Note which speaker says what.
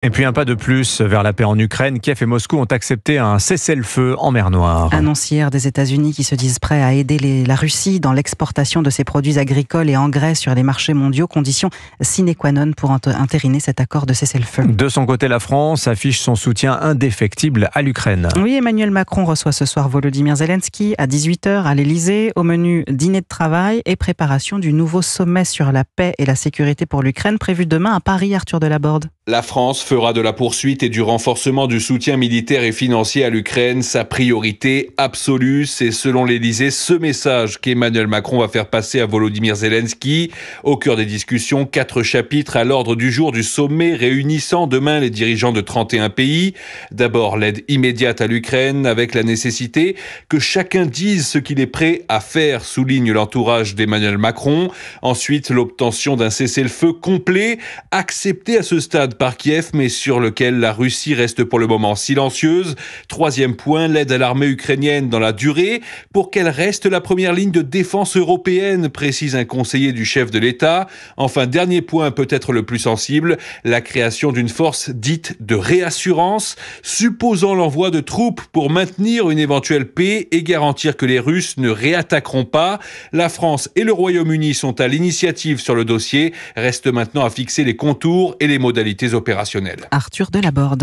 Speaker 1: Et puis un pas de plus vers la paix en Ukraine. Kiev et Moscou ont accepté un cessez-le-feu en mer Noire.
Speaker 2: Annonce hier des États-Unis qui se disent prêts à aider la Russie dans l'exportation de ses produits agricoles et engrais sur les marchés mondiaux, condition sine qua non pour entériner cet accord de cessez-le-feu.
Speaker 1: De son côté, la France affiche son soutien indéfectible à l'Ukraine.
Speaker 2: Oui, Emmanuel Macron reçoit ce soir Volodymyr Zelensky à 18h à l'Elysée. Au menu, dîner de travail et préparation du nouveau sommet sur la paix et la sécurité pour l'Ukraine prévu demain à Paris. Arthur Delaborde.
Speaker 3: La France fera de la poursuite et du renforcement du soutien militaire et financier à l'Ukraine sa priorité absolue. C'est selon l'Elysée ce message qu'Emmanuel Macron va faire passer à Volodymyr Zelensky. Au cœur des discussions, 4 chapitres à l'ordre du jour du sommet réunissant demain les dirigeants de 31 pays. D'abord, l'aide immédiate à l'Ukraine avec la nécessité que chacun dise ce qu'il est prêt à faire, souligne l'entourage d'Emmanuel Macron. Ensuite, l'obtention d'un cessez-le-feu complet, accepté à ce stade par Kiev, mais sur lequel la Russie reste pour le moment silencieuse. Troisième point, l'aide à l'armée ukrainienne dans la durée pour qu'elle reste la première ligne de défense européenne, précise un conseiller du chef de l'État. Enfin, dernier point, peut-être le plus sensible, la création d'une force dite de réassurance, supposant l'envoi de troupes pour maintenir une éventuelle paix et garantir que les Russes ne réattaqueront pas. La France et le Royaume-Uni sont à l'initiative sur le dossier. Reste maintenant à fixer les contours et les modalités opérationnelles.
Speaker 2: Arthur Delaborde.